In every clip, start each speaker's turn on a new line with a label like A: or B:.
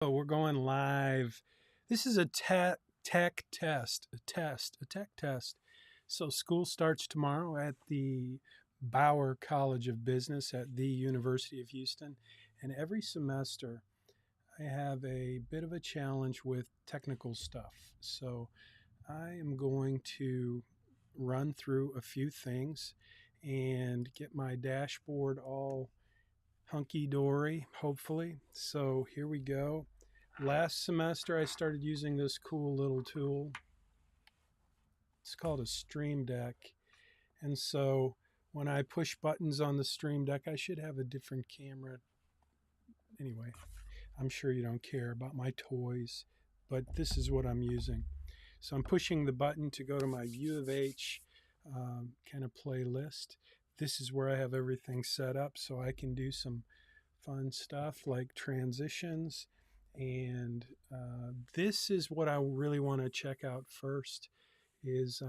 A: So we're going live. This is a tech test. So school starts tomorrow at the Bauer College of Business at the University of Houston. And every semester I have a bit of a challenge with technical stuff. So I am going to run through a few things and get my dashboard all hunky-dory, hopefully. So here we go. Last semester, I started using this cool little tool. It's called a Stream Deck. And so when I push buttons on the Stream Deck, I should have a different camera. Anyway, I'm sure you don't care about my toys, but this is what I'm using. So I'm pushing the button to go to my U of H kind of playlist. This is where I have everything set up so I can do some fun stuff like transitions. And this is what I really want to check out first is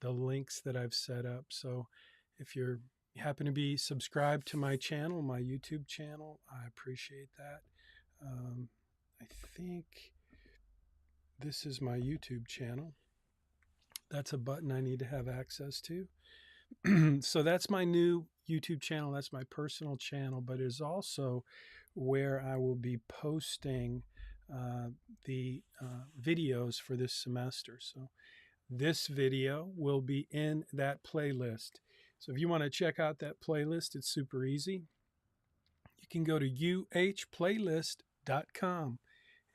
A: the links that I've set up. So if you happen to be subscribed to my channel, my YouTube channel, I appreciate that. I think this is my YouTube channel. That's a button I need to have access to. So that's my new YouTube channel. That's my personal channel, but it is also where I will be posting the videos for this semester. So this video will be in that playlist. So if you want to check out that playlist, it's super easy. You can go to uhplaylist.com.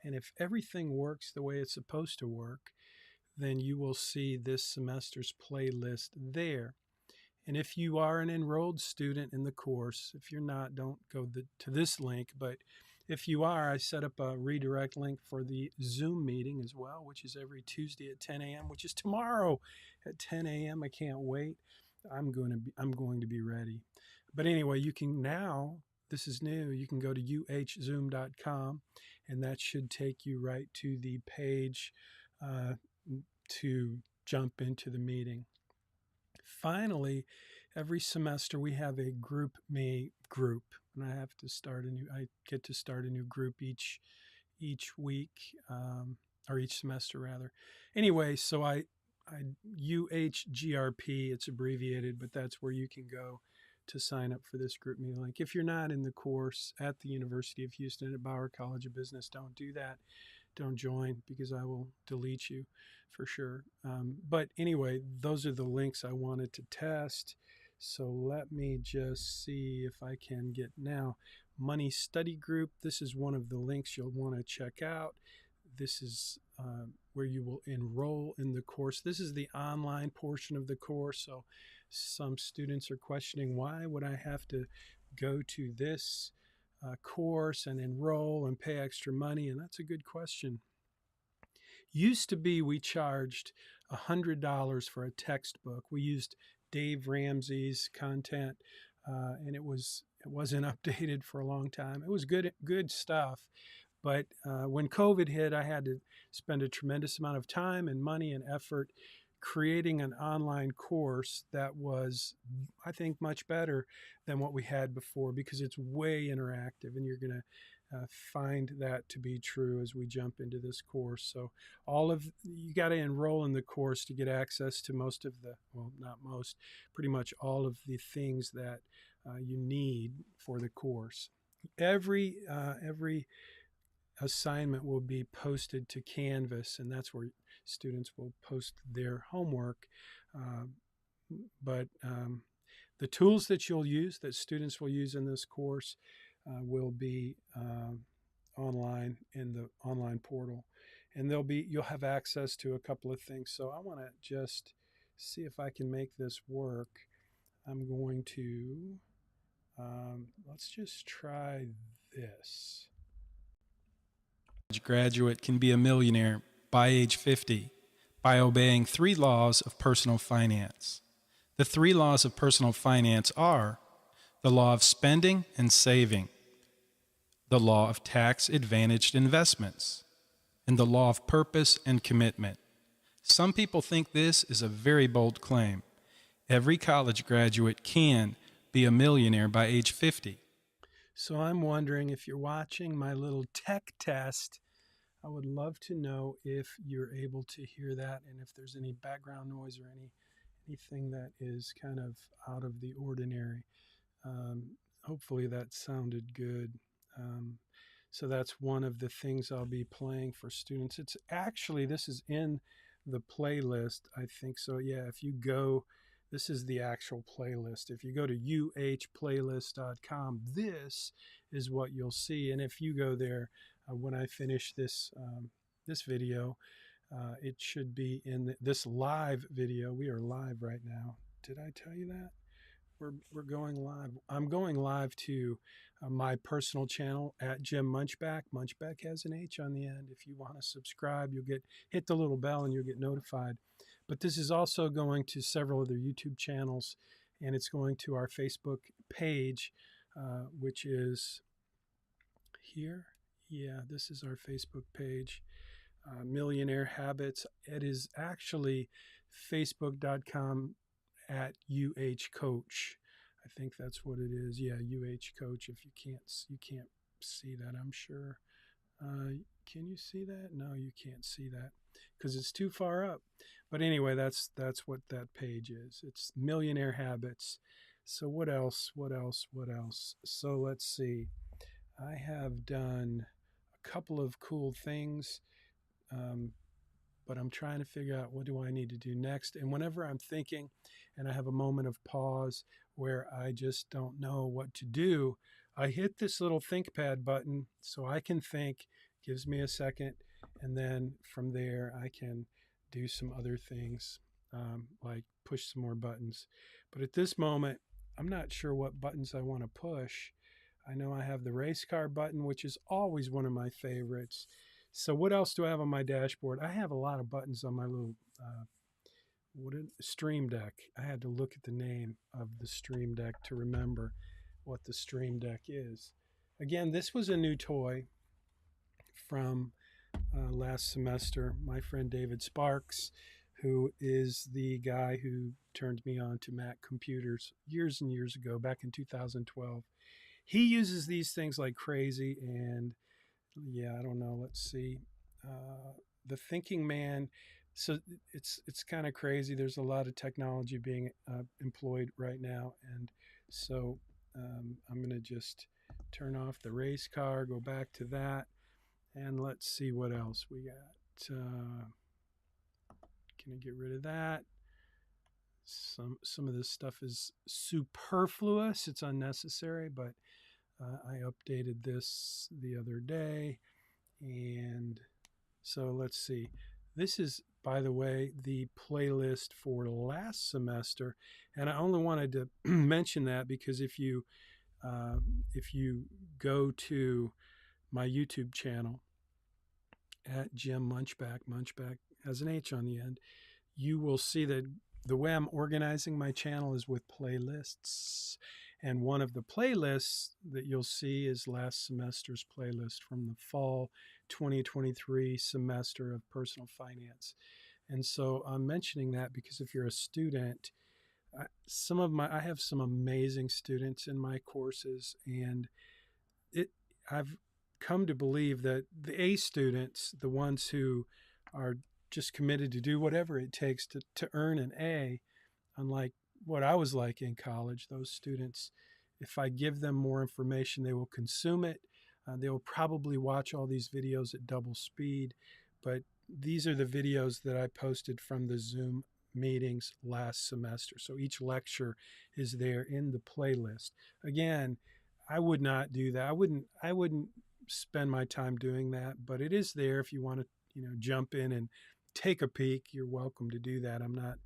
A: And if everything works the way it's supposed to work, then you will see this semester's playlist there. And if you are an enrolled student in the course, if you're not, don't go to this link. But if you are, I set up a redirect link for the Zoom meeting as well, which is every Tuesday at 10 a.m., which is tomorrow at 10 a.m. I can't wait. I'm going to be ready. But anyway, you can now, this is new, you can go to uhzoom.com, and that should take you right to the page to jump into the meeting. Finally, every semester we have a GroupMe group, and I get to start a new group each week, or each semester rather. Anyway, so I UHGRP, it's abbreviated, but that's where you can go to sign up for this GroupMe link. If you're not in the course at the University of Houston at Bauer College of Business, don't do that. Don't join, because I will delete you for sure. But anyway, those are the links I wanted to test. So let me just see if I can get now. Money Study Group, this is one of the links you'll want to check out. This is where you will enroll in the course. This is the online portion of the course. So some students are questioning, why would I have to go to this course and enroll and pay extra money? And that's a good question. Used to be we charged $100 for a textbook. We used Dave Ramsey's content, and it wasn't updated for a long time. It was good stuff, but when COVID hit, I had to spend a tremendous amount of time and money and effort creating an online course that was, I think, much better than what we had before, because it's way interactive, and you're going to find that to be true as we jump into this course. So you got to enroll in the course to get access to most of the, well, not most, pretty much all of the things that you need for the course. Every assignment will be posted to Canvas, and that's where students will post their homework. But the tools that you'll use, that students will use in this course, will be online in the online portal, and you'll have access to a couple of things. So I want to just see if I can make this work. I'm going to let's just try this. Graduate can be a millionaire by age 50 by obeying 3 laws of personal finance. The 3 laws of personal finance are the law of spending and saving, the law of tax-advantaged investments, and the law of purpose and commitment. Some people think this is a very bold claim. Every college graduate can be a millionaire by age 50. So I'm wondering if you're watching my little tech test, I would love to know if you're able to hear that and if there's any background noise or anything that is kind of out of the ordinary. Hopefully that sounded good. So that's one of the things I'll be playing for students. It's actually, this is in the playlist, I think. So yeah, if you go, this is the actual playlist. If you go to uhplaylist.com, this is what you'll see. And if you go there, when I finish this video, it should be in this live video. We are live right now. Did I tell you that? We're going live. I'm going live to my personal channel at Jim Munchbach. Munchbach has an H on the end. If you want to subscribe, you'll hit the little bell and you'll get notified. But this is also going to several other YouTube channels, and it's going to our Facebook page, which is here. Yeah, this is our Facebook page, Millionaire Habits. It is actually facebook.com at UH-Coach. I think that's what it is. Yeah, UH-Coach. If you can't see that, I'm sure. Can you see that? No, you can't see that because it's too far up. But anyway, that's what that page is. It's Millionaire Habits. So what else? So let's see. I have done a couple of cool things. But I'm trying to figure out what do I need to do next. And whenever I'm thinking and I have a moment of pause where I just don't know what to do, I hit this little ThinkPad button so I can think, gives me a second, and then from there I can do some other things, like push some more buttons. But at this moment, I'm not sure what buttons I want to push. I know I have the race car button, which is always one of my favorites. So what else do I have on my dashboard? I have a lot of buttons on my little Stream Deck. I had to look at the name of the Stream Deck to remember what the Stream Deck is. Again, this was a new toy from last semester. My friend David Sparks, who is the guy who turned me on to Mac computers years and years ago, back in 2012. He uses these things like crazy, and yeah, I don't know. Let's see. The Thinking Man. So it's kind of crazy. There's a lot of technology being employed right now, and so I'm going to just turn off the race car, go back to that, and let's see what else we got. Can I get rid of that? Some of this stuff is superfluous. It's unnecessary, but I updated this the other day, and so let's see. This is, by the way, the playlist for last semester, and I only wanted to mention that because if you go to my YouTube channel at Jim Munchbach, Munchbach has an H on the end, you will see that the way I'm organizing my channel is with playlists. And one of the playlists that you'll see is last semester's playlist from the fall 2023 semester of personal finance. And so I'm mentioning that because if you're a student, I have some amazing students in my courses, and I've come to believe that the A students, the ones who are just committed to do whatever it takes to earn an A, unlike what I was like in college, those students, if I give them more information, they will consume it. They will probably watch all these videos at double speed, but these are the videos that I posted from the Zoom meetings last semester. So each lecture is there in the playlist. Again, I would not do that. I wouldn't spend my time doing that, but it is there if you want to, jump in and take a peek. You're welcome to do that. I'm not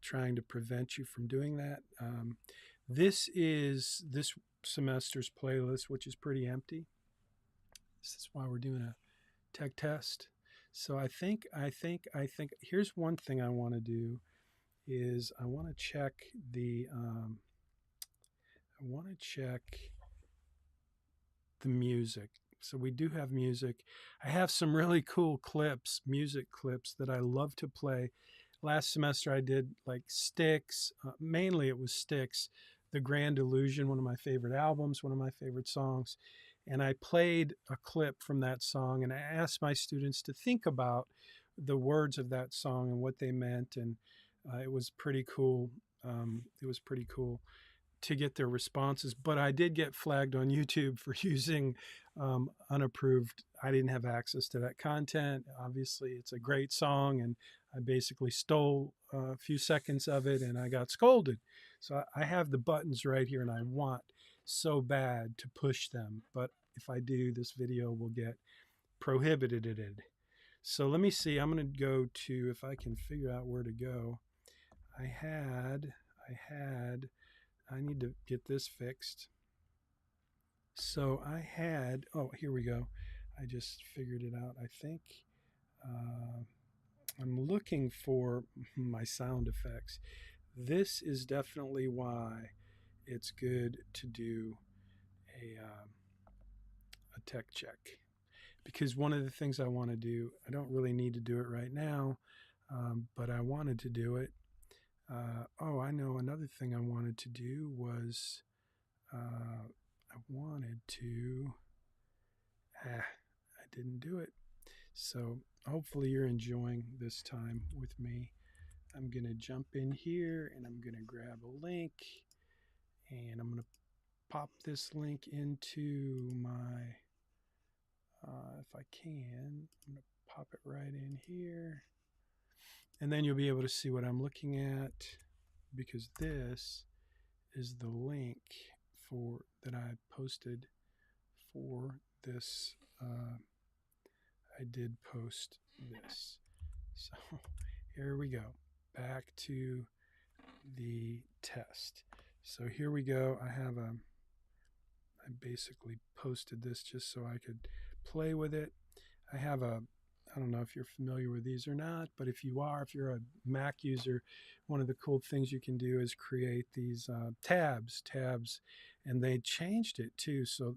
A: trying to prevent you from doing that. This is this semester's playlist, which is pretty empty. This is why we're doing a tech test. So I think here's one thing I want to do is I want to check the music. So we do have music. I have some really cool music clips that I love to play. Last semester I did like Sticks. Mainly it was Sticks, The Grand Illusion, one of my favorite albums, one of my favorite songs. And I played a clip from that song, and I asked my students to think about the words of that song and what they meant. And it was pretty cool. It was pretty cool to get their responses. But I did get flagged on YouTube for using unapproved. I didn't have access to that content. Obviously, it's a great song, and I basically stole a few seconds of it, and I got scolded. So I have the buttons right here, and I want so bad to push them. But if I do, this video will get prohibited. So let me see. I'm going to go to, if I can figure out where to go. I need to get this fixed. So I had, oh, here we go. I just figured it out, I think. I'm looking for my sound effects. This is definitely why it's good to do a tech check. Because one of the things I want to do, I don't really need to do it right now, but I wanted to do it. Oh, I know another thing I wanted to do was I didn't do it. So hopefully you're enjoying this time with me. I'm going to jump in here and I'm going to grab a link, and I'm going to pop this link into my, if I can, I'm going to pop it right in here. And then you'll be able to see what I'm looking at, because this is the link that I posted for this. I did post this. So here we go. Back to the test. So here we go. I basically posted this just so I could play with it. I don't know if you're familiar with these or not, but if you are, if you're a Mac user, one of the cool things you can do is create these tabs, and they changed it too. So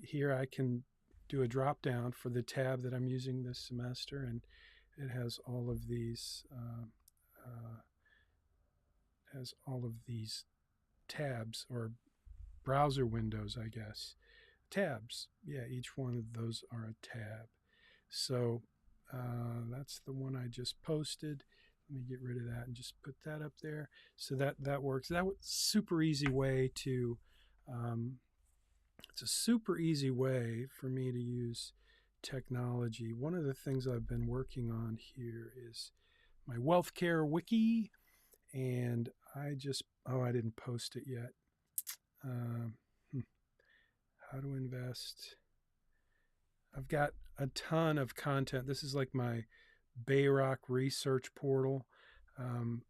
A: here I can do a drop down for the tab that I'm using this semester, and it has all of these tabs, or browser windows, I guess. Tabs, yeah, each one of those are a tab. So that's the one I just posted. Let me get rid of that and just put that up there. So that works. That was a super easy way to, it's a super easy way for me to use technology. One of the things I've been working on here is my WealthCare wiki, and I didn't post it yet. How to invest. I've got a ton of content. This is like my BayRock research portal. And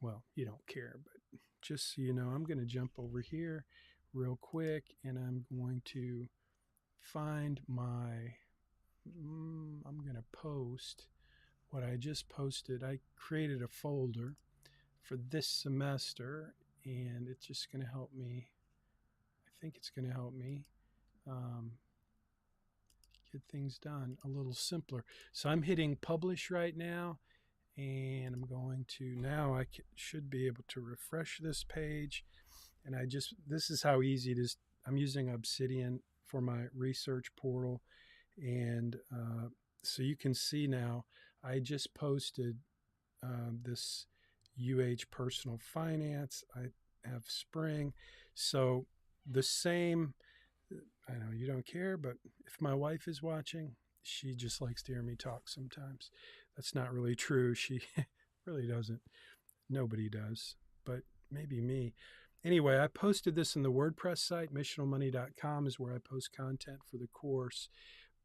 A: well, you don't care, but just so you know, I'm going to jump over here real quick, and I'm going to find I'm going to post what I just posted. I created a folder for this semester, and it's just going to help me. I think it's going to help me get things done a little simpler. So I'm hitting publish right now, and I'm going to, now I should be able to refresh this page. And this is how easy it is. I'm using Obsidian for my research portal. And so you can see now, I just posted this personal finance. I have spring. So the same, I know you don't care, but if my wife is watching, she just likes to hear me talk sometimes. That's not really true. She really doesn't. Nobody does, but maybe me. Anyway, I posted this in the WordPress site. missionalmoney.com is where I post content for the course,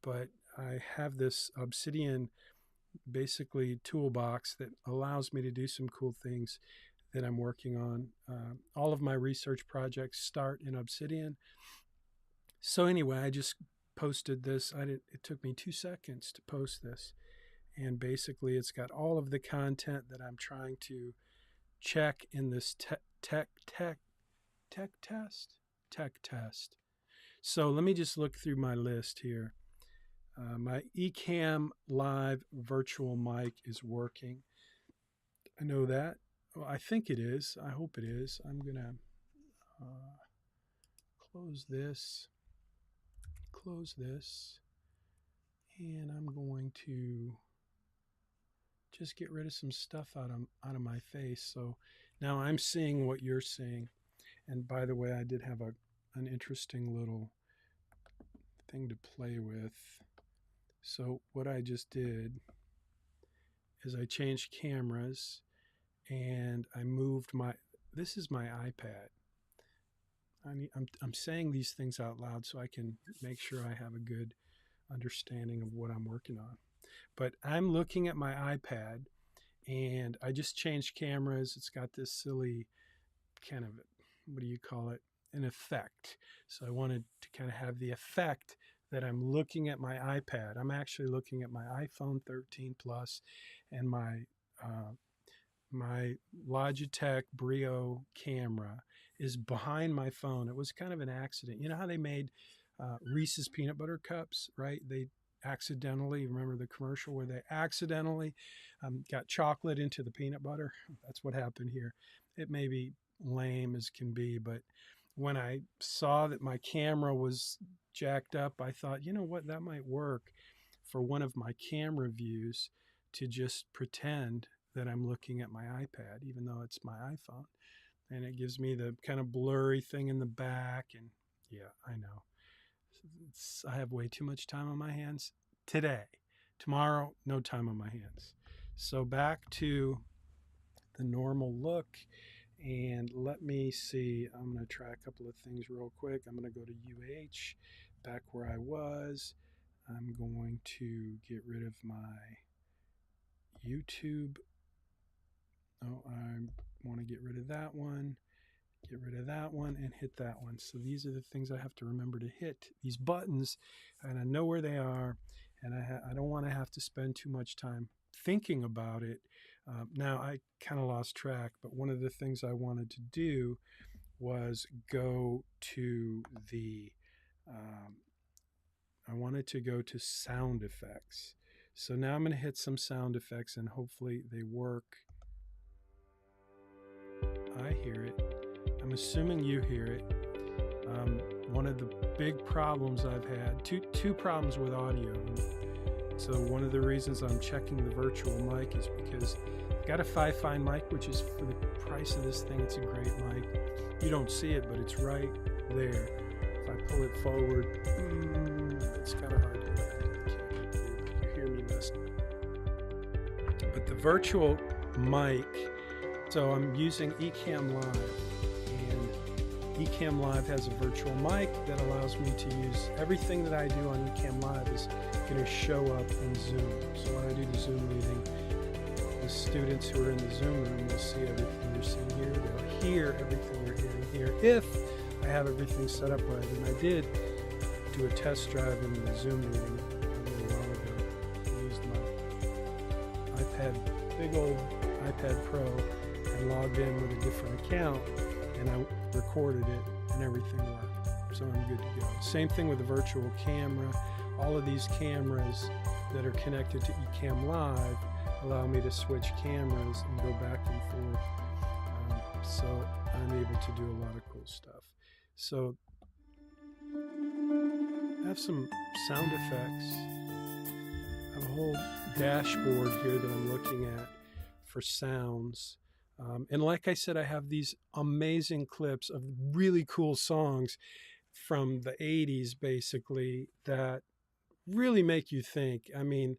A: but I have this Obsidian basically toolbox that allows me to do some cool things that I'm working on. All of my research projects start in Obsidian. So anyway, I just posted this. It took me 2 seconds to post this. And basically it's got all of the content that I'm trying to check in this tech test. So let me just look through my list here. My ECAMM live virtual mic is working. I know that. Well, I think it is. I hope it is. I'm going to close this, and I'm going to just get rid of some stuff out of my face. So now I'm seeing what you're seeing. And by the way, I did have an interesting little thing to play with. So what I just did is I changed cameras and I moved this is my iPad. I'm saying these things out loud so I can make sure I have a good understanding of what I'm working on. But I'm looking at my iPad and I just changed cameras. It's got this silly kind of, what do you call it? An effect. So I wanted to kind of have the effect that I'm looking at my iPad. I'm actually looking at my iPhone 13 Plus and my Logitech Brio camera is behind my phone. It was kind of an accident. You know how they made Reese's peanut butter cups, right? They accidentally, remember the commercial where they accidentally got chocolate into the peanut butter? That's what happened here. It may be lame as can be, but when I saw that my camera was jacked up, I thought, you know what, that might work for one of my camera views to just pretend that I'm looking at my iPad, even though it's my iPhone. And it gives me the kind of blurry thing in the back. And yeah, I know. I have way too much time on my hands today. Tomorrow, no time on my hands. So back to the normal look. And let me see, I'm going to try a couple of things real quick. I'm going to go to UH, back where I was. I'm going to get rid of my YouTube. Oh, I want to get rid of that one, and hit that one. So these are the things I have to remember to hit, these buttons, and I know where they are, and I don't want to have to spend too much time thinking about it. Now, I kind of lost track, but one of the things I wanted to do was go to I wanted to go to sound effects. So now I'm going to hit some sound effects, and hopefully they work. I hear it. I'm assuming you hear it. One of the big problems I've had, two problems with audio. So one of the reasons I'm checking the virtual mic is because I've got a Fifine Mic, which is for the price of this thing, it's a great mic. You don't see it, but it's right there. If I pull it forward, it's kind of hard to you hear me messing. But the virtual mic, so I'm using ECAMM Live, and ECAMM Live has a virtual mic that allows me to use everything that I do on ECAMM Live is going to show up in Zoom. So when I do the Zoom meeting, the students who are in the Zoom room will see everything you're seeing here. They'll hear everything you're hearing here if I have everything set up right. And I did do a test drive in the Zoom meeting a little while ago. I used my iPad, big old iPad Pro, and logged in with a different account, and I recorded it, and everything worked. So I'm good to go. Same thing with the virtual camera. All of these cameras that are connected to ECAMM Live allow me to switch cameras and go back and forth. So I'm able to do a lot of cool stuff. So I have some sound effects. I have a whole dashboard here that I'm looking at for sounds. And like I said, I have these amazing clips of really cool songs from the 80s, basically, that really make you think. I mean,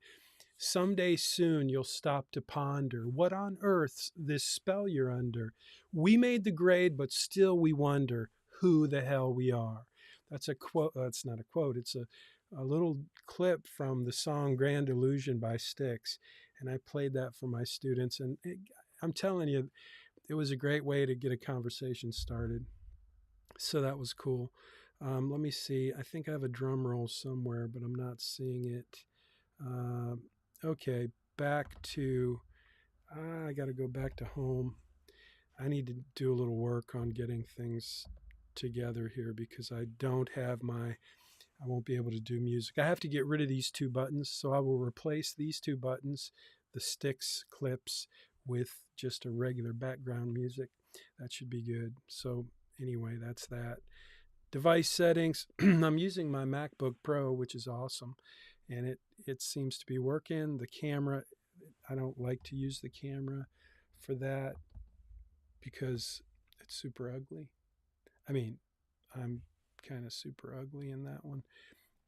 A: someday soon you'll stop to ponder, what on earth's this spell you're under? We made the grade, but still we wonder who the hell we are. That's a quote. That's not a quote. It's a little clip from the song Grand Illusion by Styx. And I played that for my students. And I'm telling you, it was a great way to get a conversation started. So that was cool. Let me see. I think I have a drum roll somewhere, but I'm not seeing it. Okay, back to, I got to go back to home. I need to do a little work on getting things together here because I don't have I won't be able to do music. I have to get rid of these two buttons, so I will replace these two buttons, the Styx clips, with just a regular background music. That should be good. So anyway, that's that. Device settings. I'm using my MacBook Pro, which is awesome, and it seems to be working. The camera, I don't like to use the camera for that because it's super ugly. I mean, I'm kind of super ugly in that one.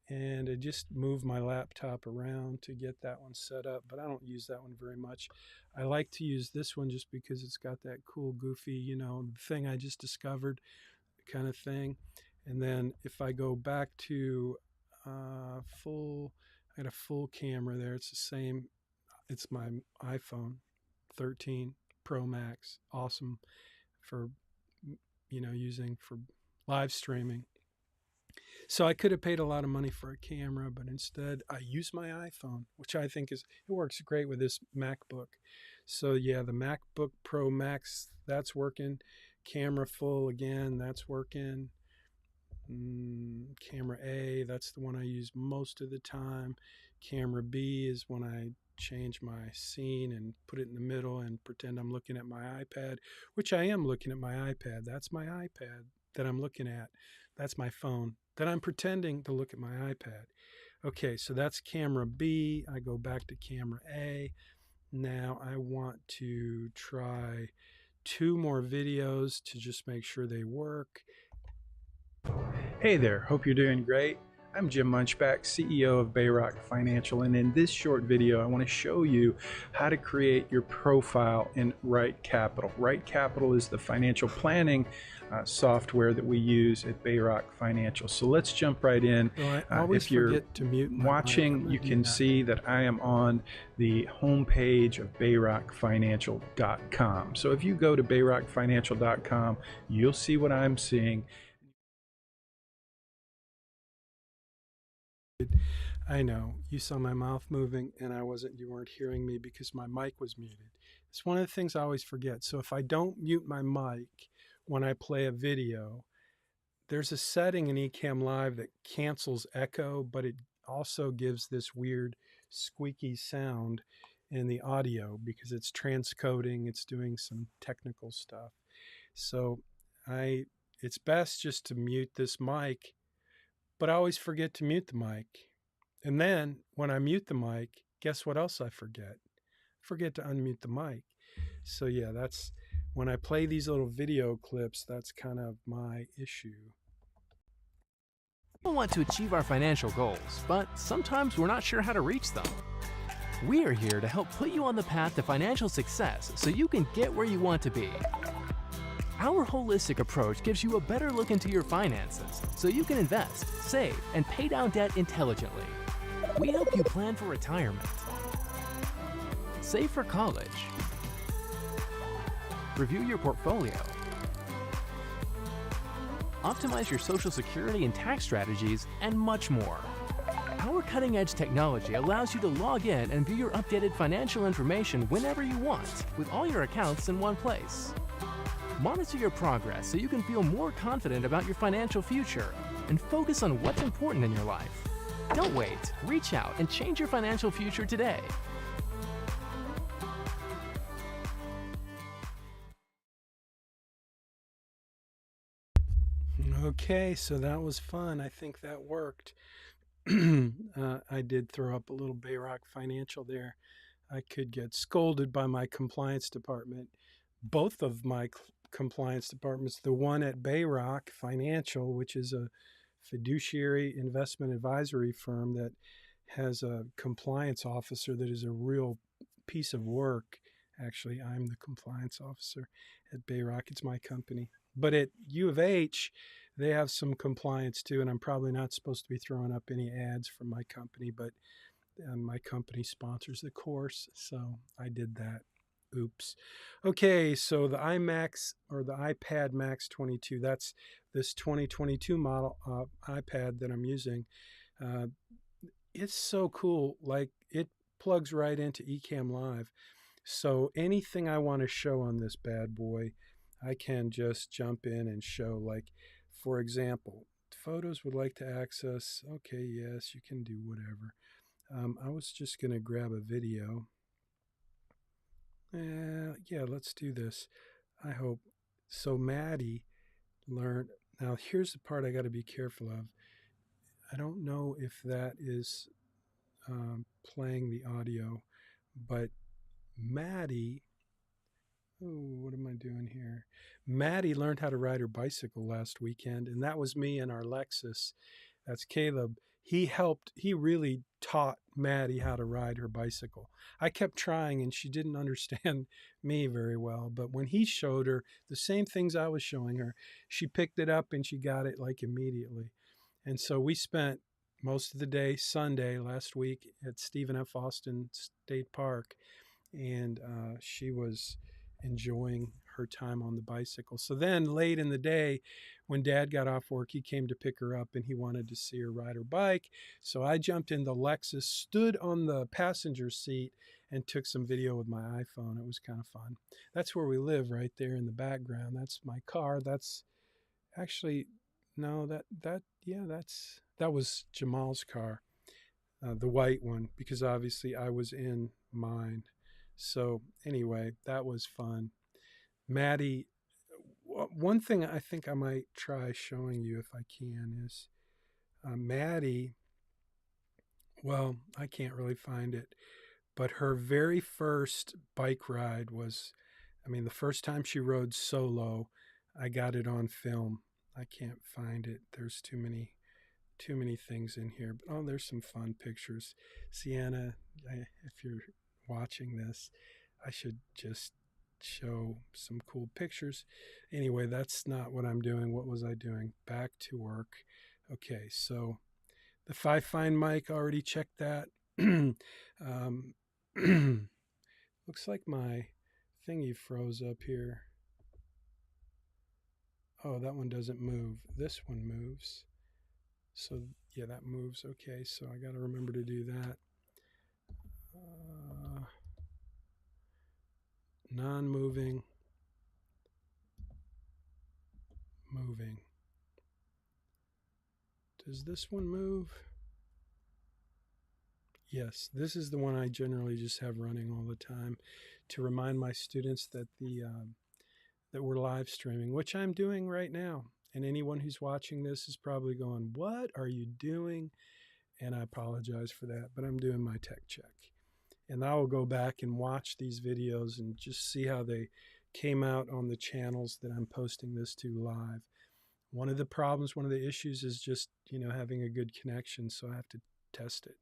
A: And I just moved my laptop around to get that one set up, but I don't use that one very much. I like to use this one just because it's got that cool, goofy, thing I just discovered kind of thing. And then if I go back to I got a full camera there. It's the same. It's my iPhone 13 Pro Max. Awesome for, using for live streaming. So I could have paid a lot of money for a camera, but instead I use my iPhone, which I think it works great with this MacBook. So yeah, the MacBook Pro Max, that's working. Camera full again, that's working. Camera A, that's the one I use most of the time. Camera B is when I change my scene and put it in the middle and pretend I'm looking at my iPad, which I am looking at my iPad. That's my iPad that I'm looking at. That's my phone that I'm pretending to look at my iPad. Okay, so that's camera B. I go back to camera A. Now I want to try 2 more videos to just make sure they work. Hey there, hope you're doing great. I'm Jim Munchbach, CEO of BayRock Financial, and in this short video I want to show you how to create your profile in RightCapital. RightCapital is the financial planning software that we use at BayRock Financial. So let's jump right in. If you're watching, you can see that I am on the homepage of BayRockFinancial.com. So if you go to BayRockFinancial.com, you'll see what I'm seeing. I know you saw my mouth moving and you weren't hearing me because my mic was muted. It's one of the things I always forget. So if I don't mute my mic when I play a video, there's a setting in ECAMM Live that cancels echo, but it also gives this weird squeaky sound in the audio because it's transcoding, it's doing some technical stuff. So it's best just to mute this mic, but I always forget to mute the mic. And then when I mute the mic, guess what else I forget? I forget to unmute the mic. So yeah, that's when I play these little video clips, that's kind of my issue.
B: We want to achieve our financial goals, but sometimes we're not sure how to reach them. We are here to help put you on the path to financial success so you can get where you want to be. Our holistic approach gives you a better look into your finances so you can invest, save, and pay down debt intelligently. We help you plan for retirement, save for college, review your portfolio, optimize your Social Security and tax strategies, and much more. Our cutting-edge technology allows you to log in and view your updated financial information whenever you want, with all your accounts in one place. Monitor your progress so you can feel more confident about your financial future and focus on what's important in your life. Don't wait. Reach out and change your financial future today.
A: Okay, so that was fun. I think that worked. I did throw up a little BayRock Financial there. I could get scolded by my compliance department. Both of my compliance departments, the one at BayRock Financial, which is a fiduciary investment advisory firm that has a compliance officer that is a real piece of work. Actually, I'm the compliance officer at BayRock. It's my company. But at U of H, they have some compliance too, and I'm probably not supposed to be throwing up any ads for my company, but my company sponsors the course, so I did that. Oops. Okay, so the iMax or the iPad Max 22, that's this 2022 model iPad that I'm using. It's so cool. Like, it plugs right into ECAMM Live. So anything I want to show on this bad boy, I can just jump in and show. Like, for example, photos would like to access. Okay, yes, you can do whatever. I was just going to grab a video. Yeah, let's do this. I hope. So Maddie learned. Now, here's the part I got to be careful of. I don't know if that is playing the audio, but Maddie, oh, what am I doing here? Maddie learned how to ride her bicycle last weekend, and that was me in our Lexus. That's Caleb. He really taught Maddie how to ride her bicycle. I kept trying and she didn't understand me very well. But when he showed her the same things I was showing her, she picked it up and she got it like immediately. And so we spent most of the day, Sunday last week, at Stephen F. Austin State Park, and she was enjoying her time on the bicycle. So then late in the day, when Dad got off work, he came to pick her up and he wanted to see her ride her bike. So I jumped in the Lexus, stood on the passenger seat, and took some video with my iPhone. It was kind of fun. That's where we live, right there in the background. That's my car. That's actually no, that was Jamal's car, the white one, because obviously I was in mine. So anyway, that was fun. Maddie, one thing I think I might try showing you if I can is Maddie. Well, I can't really find it, but her very first bike ride was, I mean, the first time she rode solo, I got it on film. I can't find it. There's too many things in here. But oh, there's some fun pictures. Sienna, if you're watching this, I should just show some cool pictures. Anyway, that's not what I'm doing. What was I doing? Back to work. Okay, so the Fifine Mic, already checked that. Looks like my thingy froze up here. Oh, that one doesn't move. This one moves. So yeah, that moves. Okay, so I got to remember to do that. Non-moving, moving. Does this one move? Yes, this is the one I generally just have running all the time to remind my students that that we're live streaming, which I'm doing right now. And anyone who's watching this is probably going, "What are you doing?" And I apologize for that, but I'm doing my tech check. And I will go back and watch these videos and just see how they came out on the channels that I'm posting this to live. One of the problems, one of the issues is just, having a good connection, so I have to test it.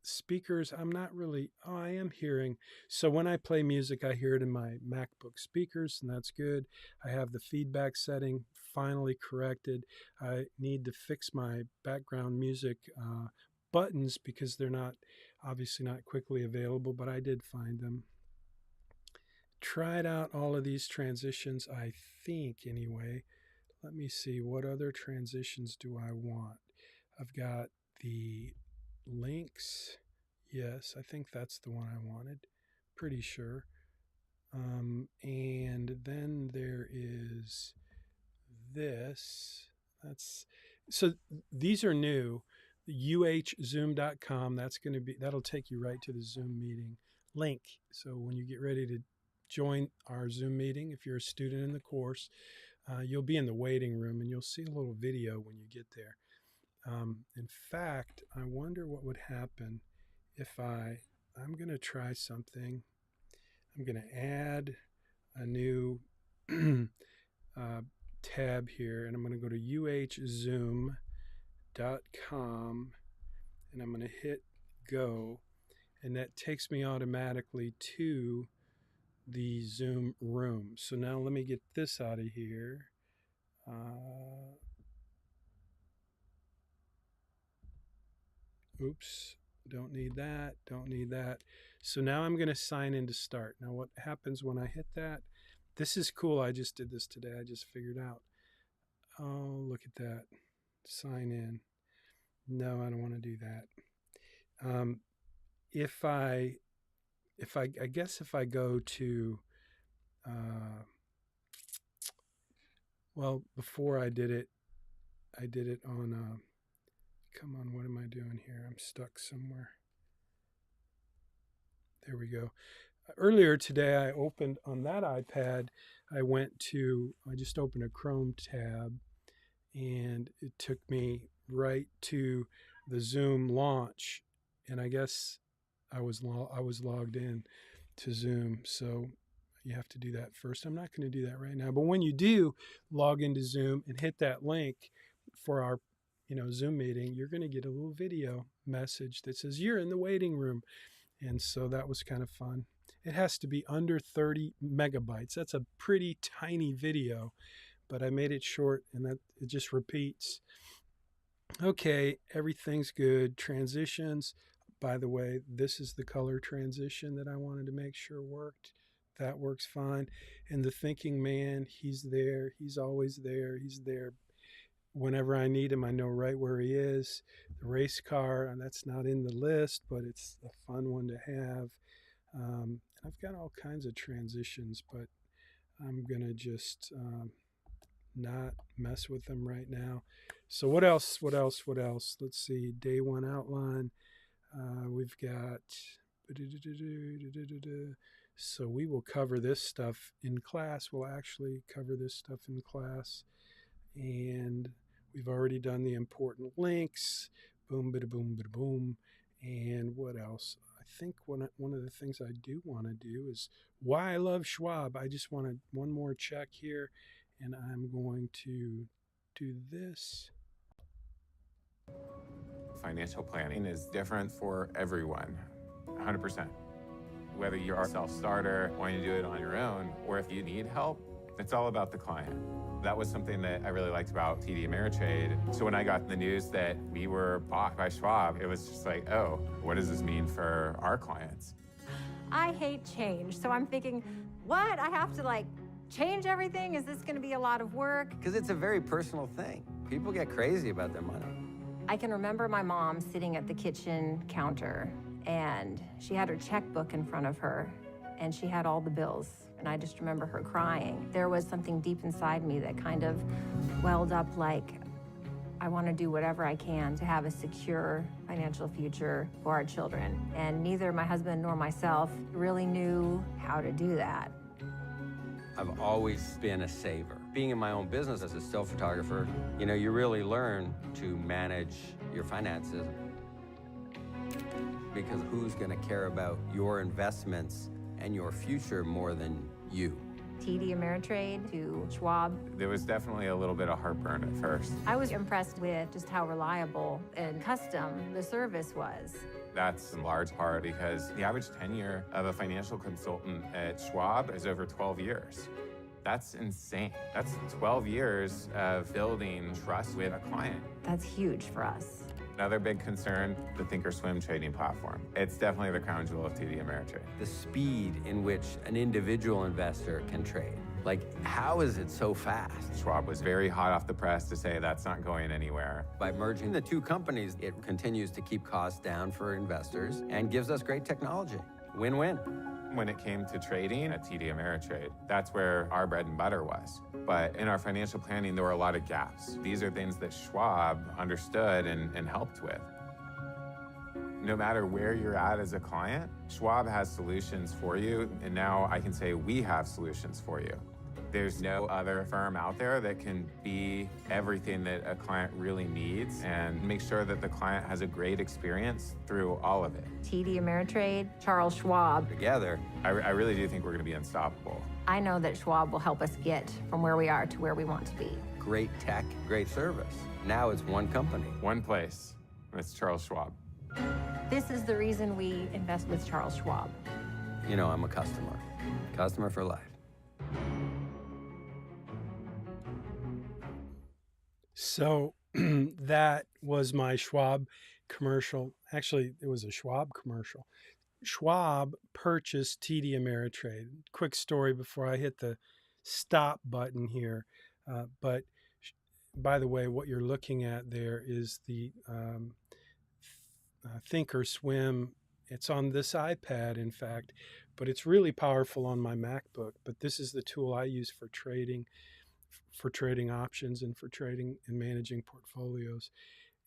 A: Speakers, I'm not really, I am hearing. So when I play music, I hear it in my MacBook speakers, and that's good. I have the feedback setting finally corrected. I need to fix my background music buttons because they're not, obviously not quickly available, but I did find them. Tried out all of these transitions, I think, anyway. Let me see, what other transitions do I want? I've got the links. Yes, I think that's the one I wanted. Pretty sure. And then there is this. So these are new. uhzoom.com. That'll take you right to the Zoom meeting link. So when you get ready to join our Zoom meeting, if you're a student in the course, you'll be in the waiting room and you'll see a little video when you get there. In fact, I wonder what would happen if I'm going to try something. I'm going to add a new tab here, and I'm going to go to uhzoom.com, and I'm going to hit go, and that takes me automatically to the Zoom room. So now let me get this out of here. Oops, don't need that, don't need that. So now I'm going to sign in to start. Now what happens when I hit that? This is cool. I just did this today. I just figured out. Oh, look at that. Sign in. No, I don't want to do that. I guess if I go to, well, before I did it on, come on, what am I doing here? I'm stuck somewhere. There we go. earlier today, I opened on that iPad, I just opened a Chrome tab, and it took me right to the Zoom launch. And I guess I was logged in to Zoom. So you have to do that first. I'm not going to do that right now. But when you do log into Zoom and hit that link for our Zoom meeting, you're going to get a little video message that says you're in the waiting room. And so that was kind of fun. It has to be under 30 megabytes. That's a pretty tiny video, but I made it short, and that it just repeats. Okay, everything's good. Transitions. By the way, this is the color transition that I wanted to make sure worked. That works fine. And the thinking man, he's there. He's always there. He's there whenever I need him. I know right where he is. The race car, and that's not in the list, but it's a fun one to have. I've got all kinds of transitions, but I'm going to just not mess with them right now. So what else? Let's see. Day one outline. We've got... So we will cover this stuff in class. We'll actually cover this stuff in class. And we've already done the important links. Boom, bada boom, bada boom. And what else? I think one of the things I do want to do is why I love Schwab. I just wanted one more check here, and I'm going to do this.
C: Financial planning is different for everyone, 100%. Whether you're a self-starter, wanting to do it on your own, or if you need help, it's all about the client. That was something that I really liked about TD Ameritrade. So when I got the news that we were bought by Schwab, it was just like, oh, what does this mean for our clients?
D: I hate change, so I'm thinking, what? I have to change everything? Is this gonna be a lot of work?
E: Because it's a very personal thing. People get crazy about their money.
D: I can remember my mom sitting at the kitchen counter, and she had her checkbook in front of her, and she had all the bills. And I just remember her crying. There was something deep inside me that kind of welled up like, I want to do whatever I can to have a secure financial future for our children. And neither my husband nor myself really knew how to do that.
E: I've always been a saver. Being in my own business as a still photographer, you really learn to manage your finances, because who's going to care about your investments and your future more than you?
D: TD Ameritrade to Schwab.
C: There was definitely a little bit of heartburn at first.
D: I was impressed with just how reliable and custom the service was.
C: That's in large part because the average tenure of a financial consultant at Schwab is over 12 years. That's insane. That's 12 years of building trust with a client.
D: That's huge for us.
C: Another big concern, the Thinkorswim trading platform. It's definitely the crown jewel of TD Ameritrade.
E: The speed in which an individual investor can trade. How is it so fast?
C: Schwab was very hot off the press to say that's not going anywhere.
E: By merging the two companies, it continues to keep costs down for investors and gives us great technology. Win-win.
C: When it came to trading at TD Ameritrade, that's where our bread and butter was. But in our financial planning, there were a lot of gaps. These are things that Schwab understood and helped with. No matter where you're at as a client, Schwab has solutions for you, and now I can say we have solutions for you. There's no other firm out there that can be everything that a client really needs and make sure that the client has a great experience through all of it.
D: TD Ameritrade, Charles Schwab.
E: Together,
C: I really do think we're going to be unstoppable.
D: I know that Schwab will help us get from where we are to where we want to be.
E: great tech, great service. Now it's one company.
C: One place, and it's Charles Schwab.
D: This is the reason we invest with Charles Schwab.
E: I'm a customer. Customer for life.
A: So that was my Schwab commercial. Actually, it was a Schwab commercial. Schwab purchased TD Ameritrade. Quick story before I hit the stop button here. But by the way, what you're looking at there is the Thinkorswim. It's on this iPad, in fact, but it's really powerful on my MacBook. But this is the tool I use for trading options and for trading and managing portfolios.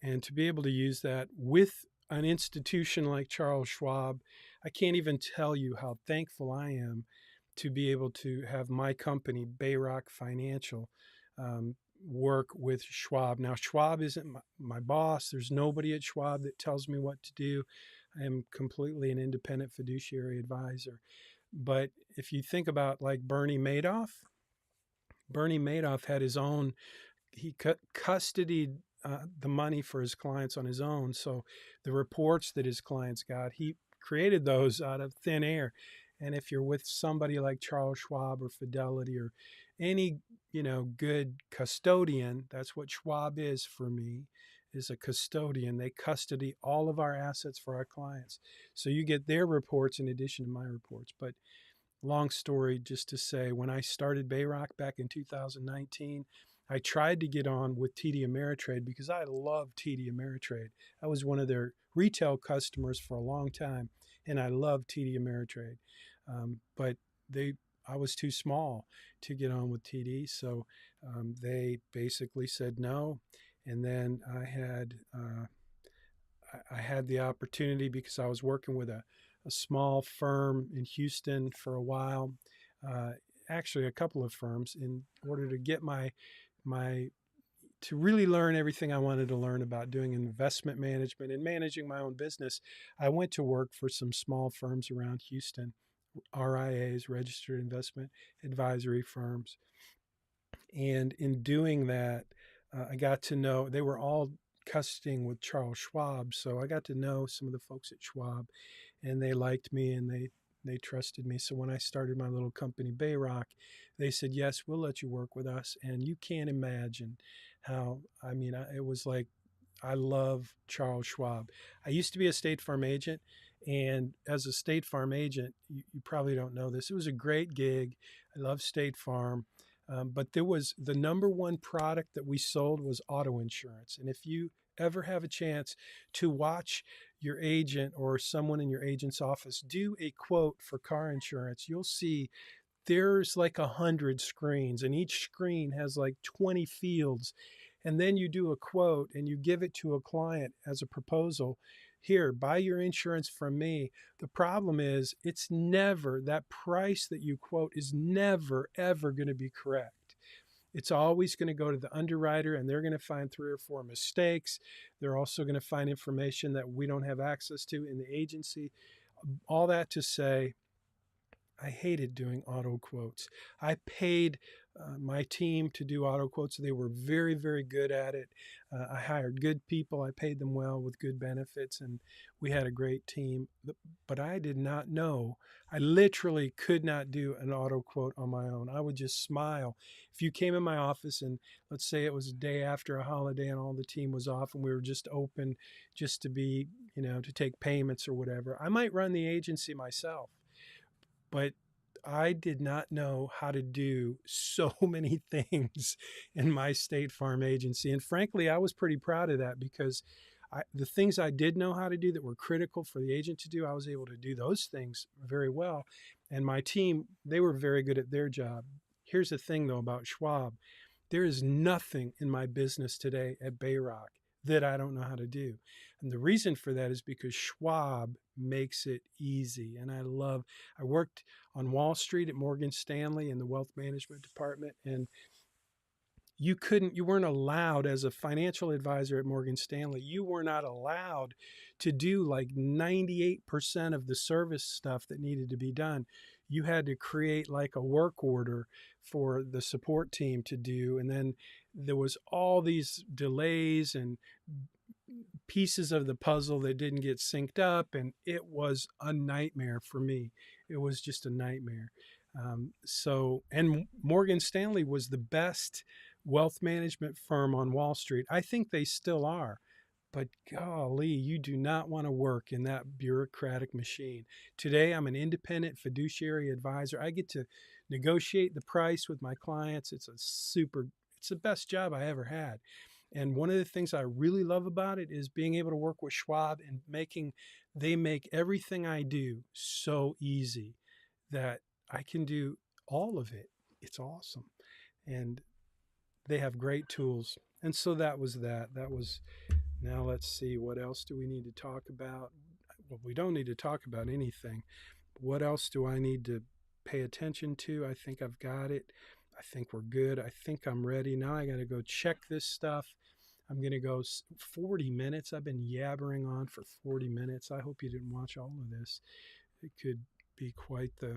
A: And to be able to use that with an institution like Charles Schwab, I can't even tell you how thankful I am to be able to have my company, BayRock Financial, work with Schwab. Now, Schwab isn't my boss. There's nobody at Schwab that tells me what to do. I am completely an independent fiduciary advisor. But if you think about like Bernie Madoff had his own, he custodied the money for his clients on his own. So the reports that his clients got, he created those out of thin air. And if you're with somebody like Charles Schwab or Fidelity or any, good custodian, that's what Schwab is for me, is a custodian. They custody all of our assets for our clients. So you get their reports in addition to my reports. But long story just to say, when I started BayRock back in 2019, I tried to get on with TD Ameritrade because I love TD Ameritrade. I was one of their retail customers for a long time, and I love TD Ameritrade. But I was too small to get on with TD, so they basically said no. And then I had the opportunity because I was working with a small firm in Houston for a while, actually a couple of firms, in order to get to really learn everything I wanted to learn about doing investment management and managing my own business. I went to work for some small firms around Houston, RIAs, registered investment advisory firms. And in doing that, I got to know, they were all custodying with Charles Schwab. So I got to know some of the folks at Schwab, and they liked me and they trusted me. So when I started my little company, BayRock, they said, yes, we'll let you work with us. And you can't imagine how, it was like, I love Charles Schwab. I used to be a State Farm agent. And as a State Farm agent, you probably don't know this, it was a great gig. I love State Farm. But there was the number one product that we sold was auto insurance. And if you ever have a chance to watch your agent or someone in your agent's office do a quote for car insurance, you'll see there's like 100 screens, and each screen has like 20 fields. And then you do a quote and you give it to a client as a proposal. Here, buy your insurance from me. The problem is it's never, that price that you quote is never, ever going to be correct. It's always going to go to the underwriter, and they're going to find 3 or 4 mistakes. They're also going to find information that we don't have access to in the agency. All that to say, I hated doing auto quotes. I paid my team to do auto quotes. They were very, very good at it. I hired good people. I paid them well with good benefits, and we had a great team. But I did not know. I literally could not do an auto quote on my own. I would just smile. If you came in my office and let's say it was a day after a holiday and all the team was off and we were just open just to be, to take payments or whatever, I might run the agency myself. But I did not know how to do so many things in my State Farm agency. And frankly, I was pretty proud of that because the things I did know how to do that were critical for the agent to do, I was able to do those things very well. And my team, they were very good at their job. Here's the thing, though, about Schwab. There is nothing in my business today at BayRock that I don't know how to do. And the reason for that is because Schwab makes it easy. And I worked on Wall Street at Morgan Stanley in the wealth management department. And you weren't allowed, as a financial advisor at Morgan Stanley, you were not allowed to do like 98% of the service stuff that needed to be done. You had to create like a work order for the support team to do. And then there was all these delays and pieces of the puzzle that didn't get synced up. And it was a nightmare for me. It was just a nightmare. And Morgan Stanley was the best wealth management firm on Wall Street. I think they still are. But golly, you do not want to work in that bureaucratic machine. Today, I'm an independent fiduciary advisor. I get to negotiate the price with my clients. It's the best job I ever had. And one of the things I really love about it is being able to work with Schwab and they make everything I do so easy that I can do all of it. It's awesome. And they have great tools. And so that was that. Now let's see, what else do we need to talk about? well, we don't need to talk about anything. What else do I need to pay attention to? I think I've got it. I think we're good. I think I'm ready. Now I got to go check this stuff. I'm going to go 40 minutes. I've been yabbering on for 40 minutes. I hope you didn't watch all of this. It could be quite the,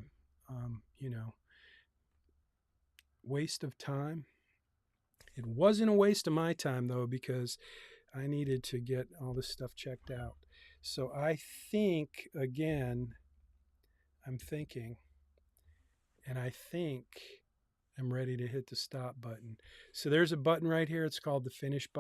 A: waste of time. It wasn't a waste of my time, though, because I needed to get all this stuff checked out. So I think, again, I'm thinking, and I think I'm ready to hit the stop button. So there's a button right here. It's called the finish button.